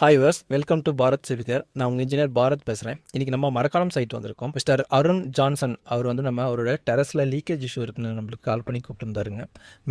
Hi viewers, welcome to Bharat சிவிகர். நான் உங்கள் இன்ஜினியர் பாரத் பேசுகிறேன். இன்றைக்கி நம்ம மரக்காலம் சைட் வந்திருக்கோம். மிஸ்டர் அருண் ஜான்சன் அவர் வந்து அவரோட டெரஸில் லீக்கேஜ் இஷ்யூ இருக்குன்னு நம்மளுக்கு கால் பண்ணி கூப்பிட்டுருந்தாருங்க.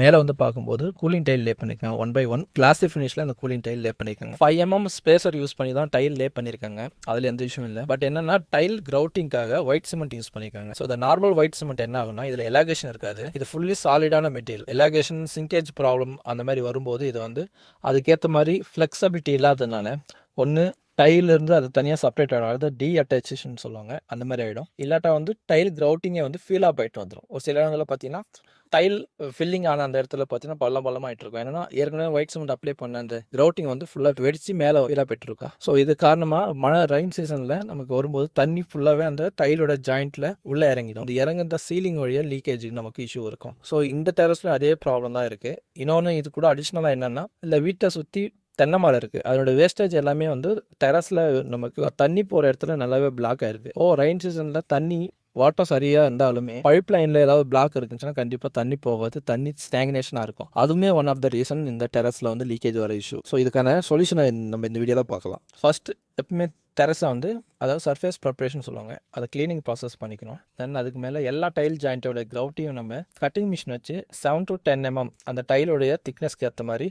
மேலே வந்து பார்க்கும்போது கூலிங் டைல் லே பண்ணியிருக்காங்க. 1x1 கிளாஸி ஃபினிஷில் அந்த கூலிங் டைல் லே பண்ணியிருக்காங்க. 5mm ஸ்பேசர் யூஸ் பண்ணி தான் டைல் லே பண்ணியிருக்காங்க. அதில் எந்த இஷ்யூ இல்லை. பட் என்னென்னா டைல் கிரவுட்டிங்காக ஒயிட் சிமெண்ட் யூஸ் பண்ணியிருக்காங்க. ஸோ இந்த நார்மல் ஒயிட் சிமெண்ட் என்ன ஆகுனா இதில் எலாகேஷன் இருக்காது. இது ஃபுல்லி சாலிடான மெட்டீரியல். எலாகேஷன் சிங்கேஜ் ப்ராப்ளம் அந்த மாதிரி வரும்போது இது வந்து அதுக்கேற்ற மாதிரி ஃப்ளெக்சிபிலிட்டி இல்லாததுனால ஒன்று டைலிருந்து அது தனியாக செப்பரேட் ஆகிடும். அதாவது டி அட்டாச்சேஷன் சொல்லுவாங்க, அந்த மாதிரி ஆகிடும். இல்லாட்டா வந்து டைல் கிரவுட்டிங்கே வந்து ஃபீல் அப் ஆகிட்டு வந்துடும். ஒரு சில இடங்களில் பார்த்தீங்கன்னா டைல் ஃபில்லிங் ஆன அந்த இடத்துல பார்த்தீங்கன்னா பள்ளம் ஆகிட்டு இருக்கும். ஏன்னா ஏற்கனவே ஒயிட் சிமெண்ட் அப்ளை பண்ண அந்த கிரவுட்டிங் வந்து ஃபுல்லாக வெடிச்சு மேலே ஃபீலாக போயிட்டுருக்கா. ஸோ இது காரணமாக மழை ரெயின் சீசனில் நமக்கு வரும்போது தண்ணி ஃபுல்லாகவே அந்த டைலோட ஜாயிண்ட்டில் உள்ளே இறங்கிடும். அது இறங்குற சீலிங் வழியாக லீக்கேஜ் நமக்கு இஷ்யூ இருக்கும். ஸோ இந்த டெரஸில் அதே ப்ராப்ளம் தான் இருக்குது. இன்னொன்று இது கூட அடிஷ்னலாக என்னென்னா இல்லை வீட்டை சுற்றி தென்னை மரம் இருக்குது. அதோட வேஸ்டேஜ் எல்லாமே வந்து டெரஸில் நமக்கு தண்ணி போகிற இடத்துல நல்லாவே பிளாக் ஆயிருக்கு. ரெயின் சீசனில் தண்ணி வாட்டர் சரியாக இருந்தாலுமே பைப் லைனில் ஏதாவது பிளாக் இருக்குச்சுன்னா கண்டிப்பாக தண்ணி போகாது, தண்ணி ஸ்டாக்னேஷனாக இருக்கும். அதுவுமே ஒன் ஆஃப் த ரீசன் இந்த டெரஸில் வந்து லீக்கேஜ் வர இஷ்யூ. ஸோ இதுக்கான சொல்யூஷனை நம்ம இந்த வீடியோவில் பார்க்கலாம். ஃபர்ஸ்ட் எப்பவுமே டெரஸை வந்து அதாவது சர்ஃபேஸ் ப்ரிப்பரேஷன் சொல்லுவாங்க, அதை க்ளீனிங் ப்ராசஸ் பண்ணிக்கணும். தென் அதுக்கு மேலே எல்லா டைல் ஜாயிண்ட்டோட கிரவுட்டையும் நம்ம கட்டிங் மிஷின் வச்சு 7 to 10 mm அந்த டைலோடைய திக்னஸ்க்கு ஏற்ற மாதிரி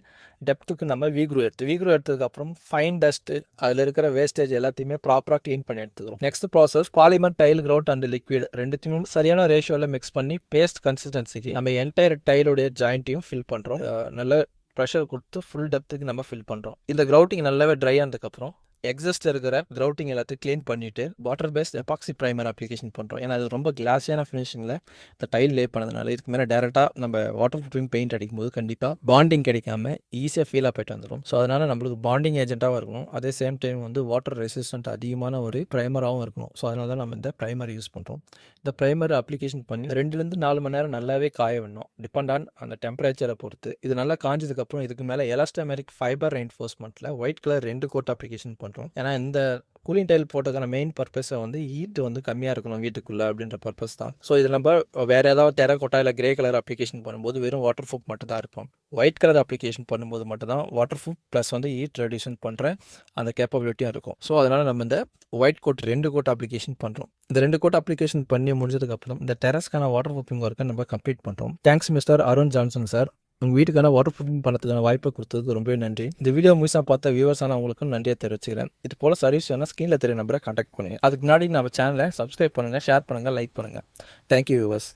டெப்த்துக்கு நம்ம வீக்ரூ எடுத்ததுக்கப்புறம் ஃபைன் டஸ்ட்டு அதில் இருக்கிற வேஸ்டேஜ் எல்லாத்தையுமே ப்ராப்பராக க்ளீன் பண்ணி எடுத்துக்கிறோம். Next process polymer tile grout and liquid ரெண்டுத்தையும் சரியான ரேஷியோவில் மிக்ஸ் பண்ணி பேஸ்ட் கன்சிஸ்டன்சிக்கு நம்ம என்டையர் டைலோடைய ஜாயிண்ட்டையும் ஃபில் பண்ணுறோம். நல்ல ப்ரெஷர் கொடுத்து ஃபுல் டெப்த்துக்கு நம்ம ஃபில் பண்ணுறோம். இந்த கிரவுட்டிங் நல்லாவே ட்ரை ஆனதுக்கப்புறம் எக்ஸஸ்ட் இருக்கிற கிரவுட்டிங் எல்லாத்தையும் க்ளீன் பண்ணிவிட்டு water based epoxy primer application பண்ணுறோம். ஏன்னா அது ரொம்ப கிளாஸியான ஃபினிஷிங்கில் இந்த டைல் லே பண்ணதுனால இதுக்கு மேலே டேரெக்டாக நம்ம வாட்டர் ப்ரூஃபிங் பெயிண்ட் அடிக்கும்போது கண்டிப்பாக பாண்டிங் கிடைக்காம ஈஸியாக ஃபீலாக போய்ட்டு வந்துடும். ஸோ அதனால் நம்மளுக்கு பாண்டிங் ஏஜென்ட்டாகவும் இருக்கணும், அதே சேம் டைம் வந்து வாட்டர் ரெசிஸ்டன்ட் அதிகமான ஒரு ப்ரைமராகவும் இருக்கணும். ஸோ அதனால தான் நம்ம இந்த ப்ரைமர் யூஸ் பண்ணுறோம். இந்த ப்ரைமர் அப்ளிகேஷன் பண்ணி 2 to 4 மணி நேரம் நல்லாவே காய வேணும், டிபெண்ட் ஆன் அந்த டெம்பரேச்சரை பொறுத்து. இது நல்லா காஞ்சதுக்கப்புறம் இதுக்கு மேலே எலாஸ்டோமெரிக் ஃபைபர் ரெயின்ஃபோர்ஸ்மெண்ட்டில் ஒயிட் கலர் 2 கோட் அப்ளிகேஷன் பண்ணுறோம். ஏன்னா இந்த கூலிங் டைல் போட்டதுக்கான மெயின் பர்பஸை வந்து ஹீட் வந்து கம்மியாக இருக்கணும் வீட்டுக்குள்ளே அப்படின்ற பர்பஸ் தான். ஸோ இதில் நம்ம வேறு ஏதாவது டெரகோட்டா இல்லை கிரே கலர் அப்ளிகேஷன் பண்ணும்போது வெறும் வாட்டர் ப்ரூஃப் மட்டும் தான் இருக்கும். ஒயிட் கலர் அப்ளிகேஷன் பண்ணும்போது மட்டும் தான் வாட்டர் ப்ரூஃப் ப்ளஸ் வந்து ஹீட் ரெடியூஷன் பண்ணுற அந்த கேப்பபிலிட்டியாக இருக்கும். ஸோ அதனால் நம்ம இந்த ஒயிட் கோட் 2 கோட் அப்ளிகேஷன் பண்ணுறோம். இந்த 2 கோட் அப்ளிகேஷன் பண்ணி முடிஞ்சதுக்கப்புறம் இந்த டெரஸ்க்கான வாட்டர் ப்ரூஃபிங் ஒர்க்கை நம்ம கம்ப்ளீட் பண்ணுறோம். Thanks mister Arun Johnson sir. உங்கள் வீட்டுக்கான வாட்டர் ப்ரூஃபிங் பண்ணுறதுக்கான வாய்ப்பை கொடுத்ததுக்கு ரொம்பவே நன்றி. இந்த வீடியோ முழுசாக பார்த்த வியூவர்ஸான அவங்களுக்கும் நன்றியை தெரிவிச்சுக்கிறேன். இது போல் சர்வீஸ் வேணால் ஸ்க்ரீனில் தெரிய நம்பரை கான்டாக்ட் பண்ணுங்கள். அதுக்கு முன்னாடி நம்ம சேனலை சப்ஸ்கிரைப் பண்ணுங்கள், ஷேர் பண்ணுங்கள், லைக் பண்ணுங்கள். Thank you viewers.